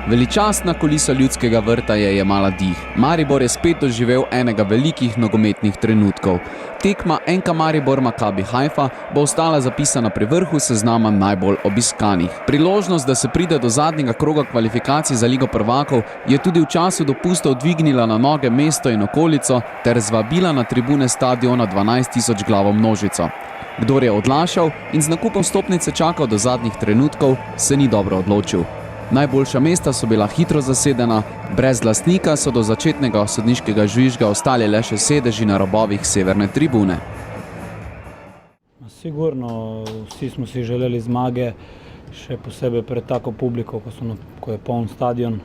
Veličastna kulisa Ljudskega vrta je jemala dih. Maribor je spet doživel enega velikih nogometnih trenutkov. Tekma NK Maribor Maccabi Haifa bo ostala zapisana pri vrhu seznama najbolj obiskanih. Priložnost, da se pride do zadnjega kroga kvalifikacij za Ligo prvakov, je tudi v času dopustov dvignila na noge mesto in okolico ter zvabila na tribune stadiona 12.000 glavo množico. Kdor je odlašal in z nakupom vstopnice čakal do zadnjih trenutkov, se ni dobro odločil. Najboljša mesta so bila hitro zasedena, brez lastnika so do začetnega sodniškega žvižga ostali le še sedeži na robovih severne tribune. Sigurno, vsi smo si želeli zmage, še posebej pred tako publiko, ko je poln stadion.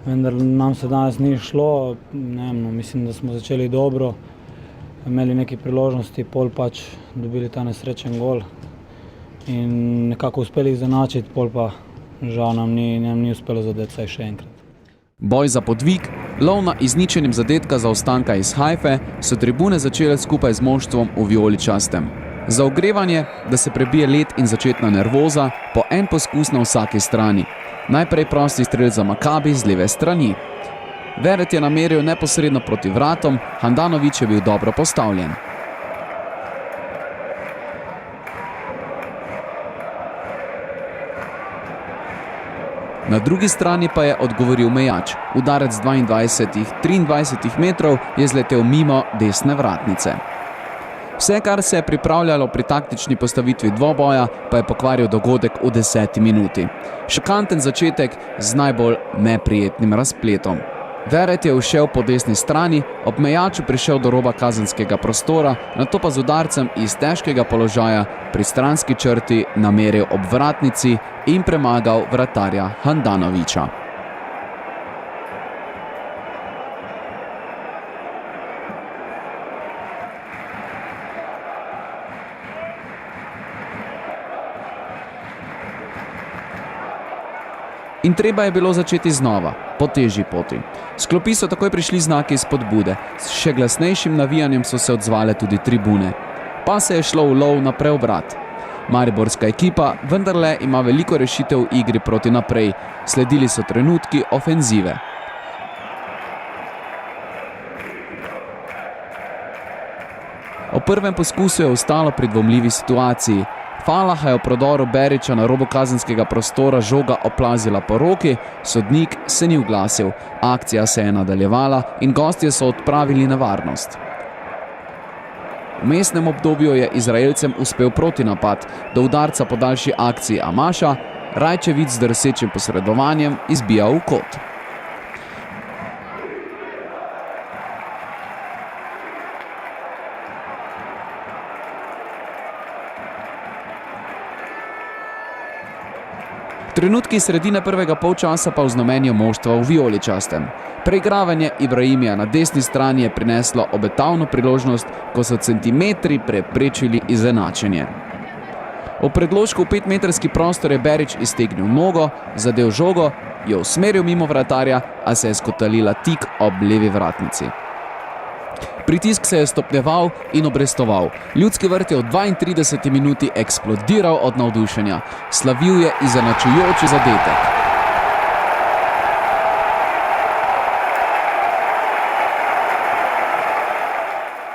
Vendar nam se danes ni šlo, mislim, da smo začeli dobro, imeli neke priložnosti, pol pač dobili ta nesrečen gol in nekako uspeli izenačiti, pol pa žal nam ni uspelo zadeti vsaj še enkrat. Boj za podvig, lov na izničenim zadetka zaostanka iz Haife so tribune začele skupaj z moštvom v vijoličastem. Za ogrevanje, da se prebije led in začetna nervoza, po en poskus na vsaki strani. Najprej prosti strel za Maccabi z leve strani. Veret je nameril neposredno proti vratom, Handanović je bil dobro postavljen. Na drugi strani pa je odgovoril Mejač. Udarec 23 metrov je zletel mimo desne vratnice. Vse, kar se je pripravljalo pri taktični postavitvi dvoboja, pa je pokvaril dogodek v 10. minuti. Šokanten začetek z najbolj neprijetnim razpletom. Veret je ušel po desni strani, ob Mejaču prišel do roba kazenskega prostora, nato pa z udarcem iz težkega položaja pri stranski črti nameril ob vratnici in premagal vratarja Handanovića. In treba je bilo začeti znova, po težji poti. S klopi so takoj prišli znaki spodbude, s še glasnejšim navijanjem so se odzvale tudi tribune. Pa se je šlo v lov na preobrat. Mariborska ekipa vendarle ima veliko rešitev v igri proti naprej, sledili so trenutki ofenzive. O prvem poskusu je ostalo pri dvomljivi situaciji. Falaha je v prodoru Berića na robu kazenskega prostora žoga oplazila po roki, sodnik se ni oglasil, akcija se je nadaljevala in gostje so odpravili na varnost. V vmesnem obdobju je Izraelcem uspel protinapad, do udarca po daljši akciji Amaša, Rajčević z drsečim posredovanjem izbija v kot. Trenutki sredine prvega polčasa pa vznamenju moštva v vijoličastem. Preigravanje Ibrahimija na desni strani je prineslo obetavno priložnost, ko so centimetri preprečili izenačenje. V predložku v 5-metrski prostor je Berić iztegnil nogo, zadel žogo, jo usmeril mimo vratarja, a se je skotalila tik ob levi vratnici. Pritisk se je stopnjeval in obrestoval. Ljudski vrt je v 32. minuti eksplodiral od navdušenja. Slavil je izenačujoči zadetek.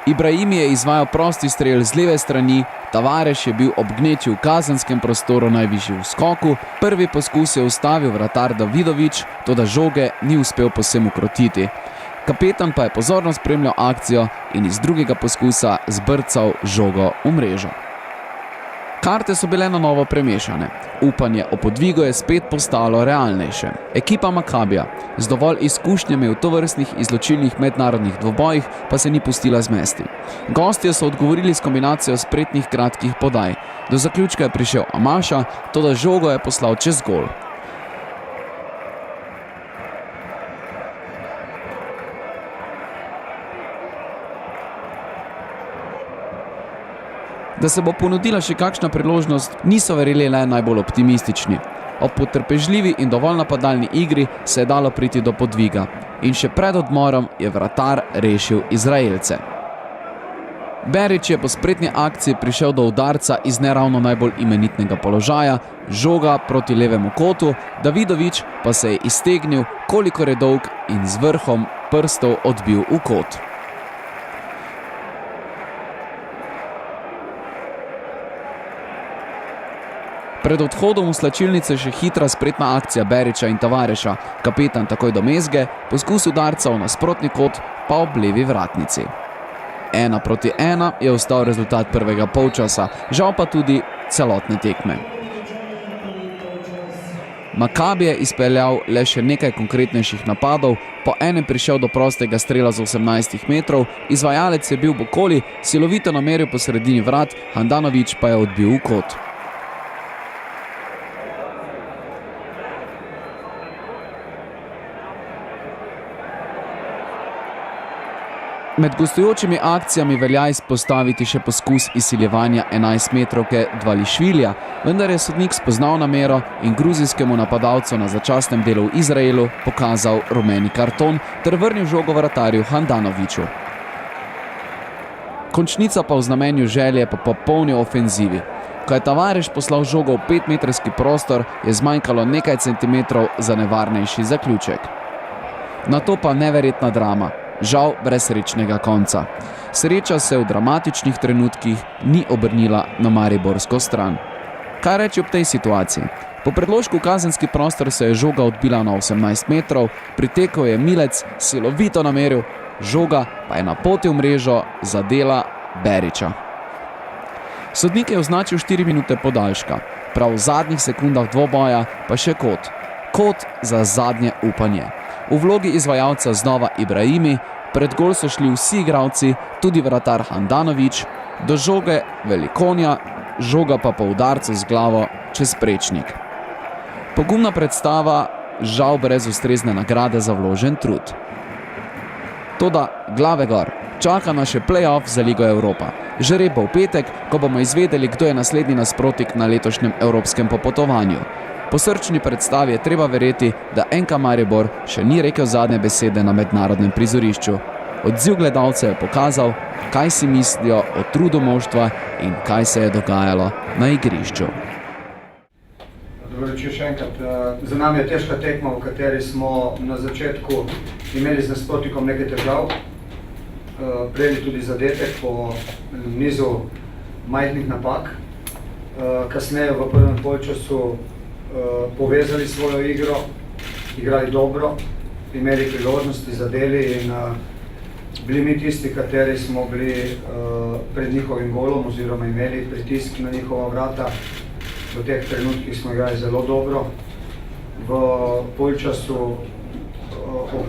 Ibrahim je izvajal prosti strel z leve strani, Tavares je bil ob gneči v kazenskem prostoru najvišji v skoku, prvi poskus je ustavil vratar Davidović, toda žoge ni uspel povsem ukrotiti. Kapetan pa je pozorno spremljal akcijo in iz drugega poskusa zbrcal žogo v mrežo. Karte so bile na novo premešane. Upanje o podvigu je spet postalo realnejše. Ekipa Maccabija z dovolj izkušnjami v tovrstnih izločilnih mednarodnih dvobojih pa se ni pustila zmesti. Gostje so odgovorili s kombinacijo spretnih kratkih podaj. Do zaključka je prišel Amaša, toda žogo je poslal čez gol. Da se bo ponudila še kakšna priložnost, niso verjeli le najbolj optimistični. Ob potrpežljivi in dovolj napadalni igri se je dalo priti do podviga in še pred odmorom je vratar rešil Izraelce. Berić je po spretni akciji prišel do udarca iz neravno najbolj imenitnega položaja, žoga proti levemu kotu, Davidović pa se je iztegnil, kolikor je dolg in z vrhom prstov odbil v kot. Pred odhodom v slačilnice še hitra spretna akcija Berića in Tavareša, kapetan takoj do mezge, poskus udarca v nasprotni kot pa ob levi vratnici. 1:1 je ostal rezultat prvega polčasa, žal pa tudi celotne tekme. Makabi je izpeljal le še nekaj konkretnejših napadov, po enem prišel do prostega strela z 18 metrov, izvajalec je bil Bokoli, silovito nameril po sredini vrat, Handanović pa je odbil v kot. Med gostujočimi akcijami velja izpostaviti še poskus izsiljevanja 11-metrovke Dvališvilija, vendar je sodnik spoznal namero in gruzijskemu napadalcu na začasnem delu v Izraelu pokazal rumeni karton ter vrnil žogo vratarju Handanoviću. Končnica pa v znamenju želje po popolni ofenzivi. Ko je Tavares poslal žogo v 5-metrski prostor, je zmanjkalo nekaj centimetrov za nevarnejši zaključek. Nato pa neverjetna drama. Žal brez srečnega konca. Sreča se v dramatičnih trenutkih ni obrnila na mariborsko stran. Kaj reči ob tej situaciji? Po predložku v kazenski prostor se je žoga odbila na 18 metrov, pritekel je Milec, silovito nameril, žoga pa je na poti v mrežo zadela Berića. Sodnik je označil 4 minute podaljška, prav v zadnjih sekundah dvoboja pa še kot. Kot za zadnje upanje. V vlogi izvajalca znova Ibrahimi, pred gol so šli vsi igralci, tudi vratar Handanović, do žoge Velikonja, žoga pa po udarcu z glavo čez prečnik. Pogumna predstava, žal brez ustrezne nagrade za vložen trud. Toda glave gor, čaka nas še play-off za Ligo Evropa. Žreb bo v petek, ko bomo izvedeli, kdo je naslednji nasprotnik na letošnjem evropskem popotovanju. Po srčni predstavi je treba verjeti, da NK Maribor še ni rekel zadnje besede na mednarodnem prizorišču. Odziv gledalcev je pokazal, kaj si mislijo o trudu moštva in kaj se je dogajalo na igrišču. Dobro večer še enkrat. Za nami je težka tekma, v kateri smo na začetku imeli z nasprotnikom nekaj težav. Prejeli tudi zadetek po nizu majhnih napak. Kasneje v prvem polčasu povezali svojo igro, igrali dobro, imeli priložnosti, zadeli in bili mi tisti, kateri smo bili pred njihovim golom oziroma imeli pritisk na njihova vrata. V teh trenutkih smo igrali zelo dobro. V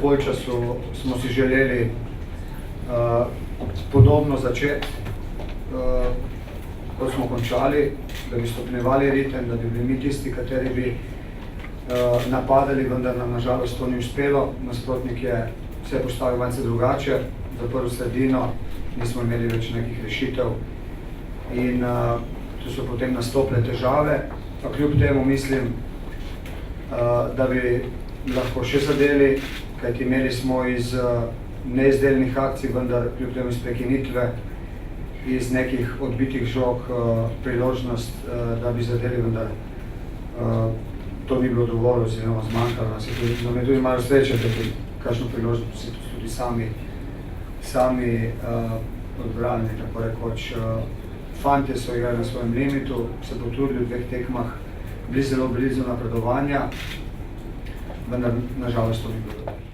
polčasu smo si želeli podobno začeti, kot smo končali, da bi stopnjevali ritem, da bi bili mi tisti, kateri bi napadali, vendar nam nažalost to ni uspelo. Nasprotnik je vse postavil malce drugače, za prvo sredino nismo imeli več nekih rešitev in tu so potem nastopile težave, pa kljub temu mislim, da bi lahko še zadeli, kajti imeli smo iz neizdelnih akcij, vendar kljub temu iz prekinitve, iz nekih odbitih žog priložnost, da bi zadeli, vendar to ni bilo dovolj oziroma zmanjkalo. Nam je tudi malo sreče, da bi kakšno priložnost si tudi sami odbrali, tako rekoč. Fantje so igrali na svojem limitu, se potrudili v dveh tekmah, bili zelo blizu napredovanja, vendar nažalost to ni bilo.